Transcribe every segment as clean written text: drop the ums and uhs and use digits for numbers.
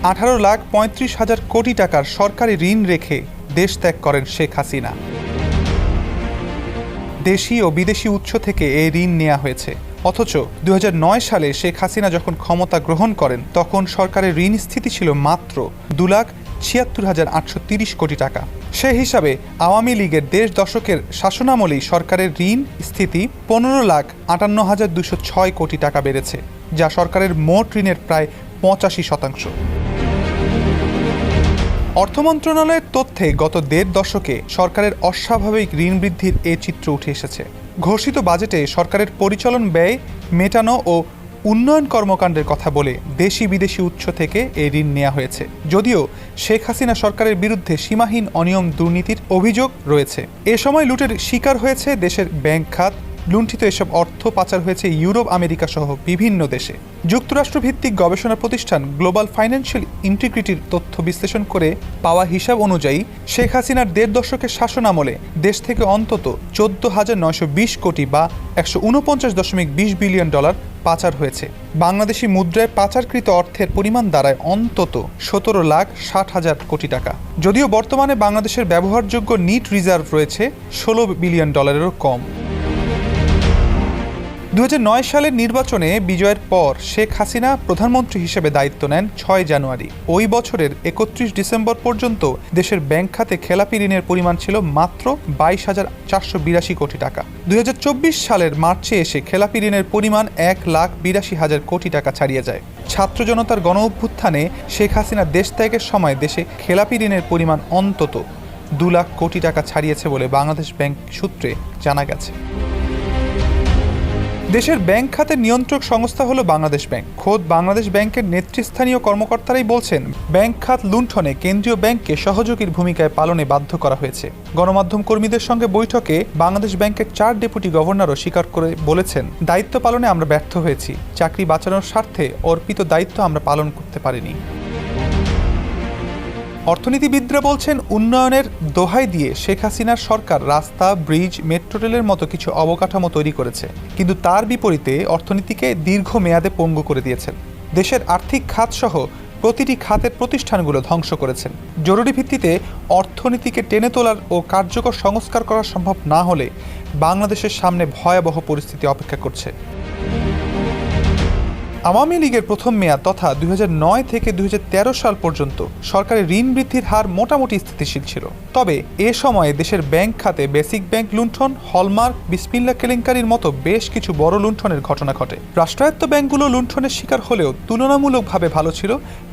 18,35,000 কোটি টাকার সরকারি ঋণ রেখে দেশ ত্যাগ করেন শেখ হাসিনা। দেশি ও বিদেশি উৎস থেকে এই ঋণ নেওয়া হয়েছে। অথচ 2009 সালে শেখ হাসিনা যখন ক্ষমতা গ্রহণ করেন তখন সরকারের ঋণ স্থিতি ছিল মাত্র 2,76,830 কোটি টাকা। সে হিসাবে আওয়ামী লীগের 10 দশকের শাসনামলেই সরকারের ঋণ স্থিতি 15,58,206 কোটি টাকা বেড়েছে, যা সরকারের মোট ঋণের প্রায় 85%। অর্থ মন্ত্রণালয়ের তথ্যে গত 1.5 দশকে সরকারের অস্বাভাবিক ঋণ বৃদ্ধির এ চিত্র উঠে এসেছে। ঘোষিত বাজেটে সরকারের পরিচালন ব্যয় মেটানো ও উন্নয়ন কর্মকাণ্ডের কথা বলে দেশি বিদেশি উৎস থেকে এই ঋণ নেওয়া হয়েছে। যদিও শেখ হাসিনা সরকারের বিরুদ্ধে সীমাহীন অনিয়ম দুর্নীতির অভিযোগ রয়েছে। এ সময় লুটের শিকার হয়েছে দেশের ব্যাংক খাত। লুণ্ঠিত এসব অর্থ পাচার হয়েছে ইউরোপ, আমেরিকা সহ বিভিন্ন দেশে। যুক্তরাষ্ট্রভিত্তিক গবেষণা প্রতিষ্ঠান গ্লোবাল ফাইন্যান্সিয়াল ইন্টিগ্রিটির তথ্য বিশ্লেষণ করে পাওয়া হিসাব অনুযায়ী শেখ হাসিনার 1.5 দশকের শাসনামলে দেশ থেকে অন্তত 14,920 কোটি বা $149.20 বিলিয়ন পাচার হয়েছে। বাংলাদেশি মুদ্রায় পাচারকৃত অর্থের পরিমাণ দাঁড়ায় অন্তত 17,60,000 কোটি টাকা। যদিও বর্তমানে বাংলাদেশের ব্যবহারযোগ্য নিট রিজার্ভ রয়েছে $16 বিলিয়ন কম। 2009 সালের নির্বাচনে বিজয়ের পর শেখ হাসিনা প্রধানমন্ত্রী হিসেবে দায়িত্ব নেন 6 জানুয়ারি। ওই বছরের 31 ডিসেম্বর পর্যন্ত দেশের ব্যাংক খাতে খেলাপি ঋণের পরিমাণ ছিল মাত্র 22,482 কোটি টাকা। 2024 সালের মার্চে এসে খেলাপি ঋণের পরিমাণ 1,82,000 কোটি টাকা ছাড়িয়ে যায়। ছাত্র জনতার গণ অভ্যুত্থানে শেখ হাসিনা দেশ ত্যাগের সময় দেশে খেলাপি ঋণের পরিমাণ অন্তত 2 লাখ কোটি টাকা ছাড়িয়েছে বলে বাংলাদেশ ব্যাংক সূত্রে জানা গেছে। দেশের ব্যাংক খাতের নিয়ন্ত্রক সংস্থা হলো বাংলাদেশ ব্যাংক। খোদ বাংলাদেশ ব্যাংকের নেতৃস্থানীয় কর্মকর্তারাই বলছেন, ব্যাংক খাত লুণ্ঠনে কেন্দ্রীয় ব্যাংককে সহযোগীর ভূমিকায় পালনে বাধ্য করা হয়েছে। গণমাধ্যম কর্মীদের সঙ্গে বৈঠকে বাংলাদেশ ব্যাংকের 4 ডেপুটি গভর্নরও স্বীকার করে বলেছেন, দায়িত্ব পালনে আমরা ব্যর্থ হয়েছি। চাকরি বাঁচানোর স্বার্থে অর্পিত দায়িত্ব আমরা পালন করতে পারিনি। অর্থনীতিবিদরা বলছেন, উন্নয়নের দোহাই দিয়ে শেখ হাসিনার সরকার রাস্তা, ব্রিজ, মেট্রো রেলের মতো কিছু অবকাঠামো তৈরি করেছে, কিন্তু তার বিপরীতে অর্থনীতিকে দীর্ঘমেয়াদে পঙ্গু করে দিয়েছেন। দেশের আর্থিক খাতসহ প্রতিটি খাতের প্রতিষ্ঠানগুলো ধ্বংস করেছেন। জরুরি ভিত্তিতে অর্থনীতিকে টেনে তোলার ও কার্যকর সংস্কার করা সম্ভব না হলে বাংলাদেশের সামনে ভয়াবহ পরিস্থিতি অপেক্ষা করছে। আওয়ামী লীগের প্রথম মেয়াদ তথা 2009 থেকে 2013 সাল পর্যন্ত সরকারের ঋণ বৃদ্ধির হার মোটামুটি স্থিতিশীল ছিল। তবে এ সময়ে দেশের ব্যাংক খাতে বেসিক ব্যাংক লুণ্ঠন, হলমার্ক, বিসমিল্লাহ কেলেঙ্কারির মতো বেশ কিছু বড় লুণ্ঠনের ঘটনা ঘটে। রাষ্ট্রায়ত্ত ব্যাংকগুলো লুণ্ঠনের শিকার হলেও তুলনামূলকভাবে ভালো ছিল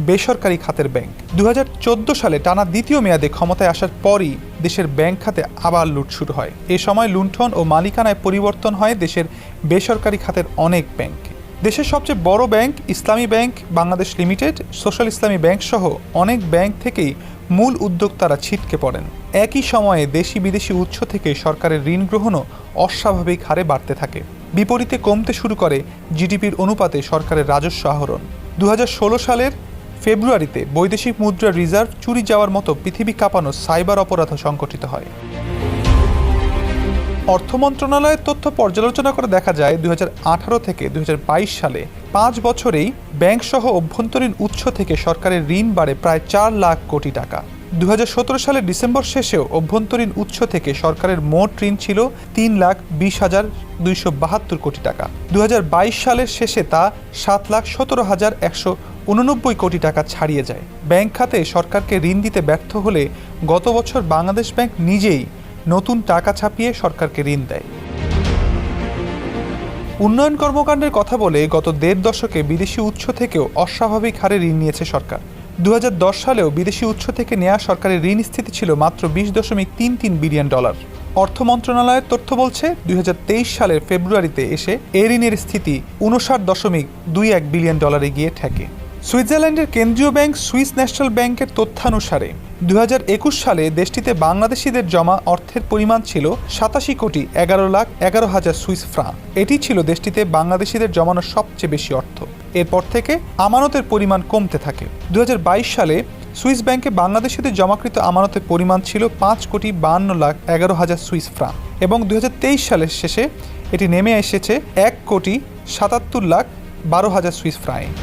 বেসরকারি খাতের ব্যাংক। 2014 সালে টানা দ্বিতীয় মেয়াদে ক্ষমতায় আসার পরই দেশের ব্যাংক খাতে আবার লুট শুরু হয়। এ সময় লুণ্ঠন ও মালিকানায় পরিবর্তন হয় দেশের বেসরকারি খাতের অনেক ব্যাংক। দেশের সবচেয়ে বড় ব্যাংক ইসলামী ব্যাংক বাংলাদেশ লিমিটেড, সোশ্যাল ইসলামী ব্যাংক সহ অনেক ব্যাংক থেকেই মূল উদ্যোক্তারা ছিটকে পড়েন। একই সময়ে দেশি বিদেশি উৎস থেকে সরকারের ঋণ গ্রহণও অস্বাভাবিক হারে বাড়তে থাকে। বিপরীতে কমতে শুরু করে জিডিপির অনুপাতে সরকারের রাজস্ব আহরণ। 2016 সালের ফেব্রুয়ারিতে বৈদেশিক মুদ্রার রিজার্ভ চুরি যাওয়ার মতো পৃথিবী কাঁপানো সাইবার অপরাধ সংঘটিত হয়। অর্থ মন্ত্রণালয়ের তথ্য পর্যালোচনা করে দেখা যায় 2018 থেকে 2022 সালে 5 বছরেই ব্যাংকসহ অভ্যন্তরীণ উৎস থেকে সরকারের ঋণ বাড়ে প্রায় 4 লাখ কোটি টাকা। 2017 সালের ডিসেম্বর শেষেও অভ্যন্তরীণ উৎস থেকে সরকারের মোট ঋণ ছিল 3,20,272 কোটি টাকা। 2022 সালের শেষে তা 7,17,189 কোটি টাকা ছাড়িয়ে যায়। ব্যাংক খাতে সরকারকে ঋণ দিতে ব্যর্থ হলে গত বছর বাংলাদেশ ব্যাংক নিজেই নতুন টাকা ছাপিয়ে সরকারকে ঋণ দেয়। উন্নয়ন কর্মকাণ্ডের কথা বলে গত 1.5 দশকে বিদেশি উৎস থেকেও অস্বাভাবিক হারে ঋণ নিয়েছে সরকার। 2010 সালেও বিদেশি উৎস থেকে নেওয়া সরকারের ঋণ স্থিতি ছিল মাত্র $20.33 বিলিয়ন। অর্থ মন্ত্রণালয়ের তথ্য বলছে 2023 সালের ফেব্রুয়ারিতে এসে এই ঋণের স্থিতি $59.21 বিলিয়ন গিয়ে ঠেকে। সুইজারল্যান্ডের কেন্দ্রীয় ব্যাংক সুইস ন্যাশনাল ব্যাংকের তথ্যানুসারে 2021 সালে দেশটিতে বাংলাদেশিদের জমা অর্থের পরিমাণ ছিল 87,11,11,000 সুইস ফ্রাঙ্ক। এটি ছিল দেশটিতে বাংলাদেশিদের জমানো সবচেয়ে বেশি অর্থ। এরপর থেকে আমানতের পরিমাণ কমতে থাকে। 2022 সালে সুইস ব্যাংকে বাংলাদেশিদের জমাকৃত আমানতের পরিমাণ ছিল 5,52,11,000 সুইস ফ্রাঙ্ক এবং 2023 সালের শেষে এটি নেমে এসেছে 1,77,12,000 সুইস ফ্রাঙ্কে।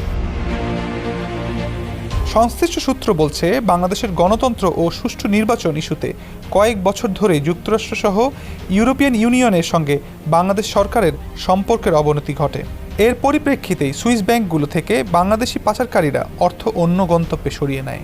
সংশ্লিষ্ট সূত্র বলছে, বাংলাদেশের গণতন্ত্র ও সুষ্ঠু নির্বাচন ইস্যুতে কয়েক বছর ধরে যুক্তরাষ্ট্রসহ ইউরোপিয়ান ইউনিয়নের সঙ্গে বাংলাদেশ সরকারের সম্পর্কের অবনতি ঘটে। এর পরিপ্রেক্ষিতেই সুইস ব্যাংকগুলো থেকে বাংলাদেশি পাচারকারীরা অর্থ অন্য গন্তব্যে সরিয়ে নেয়।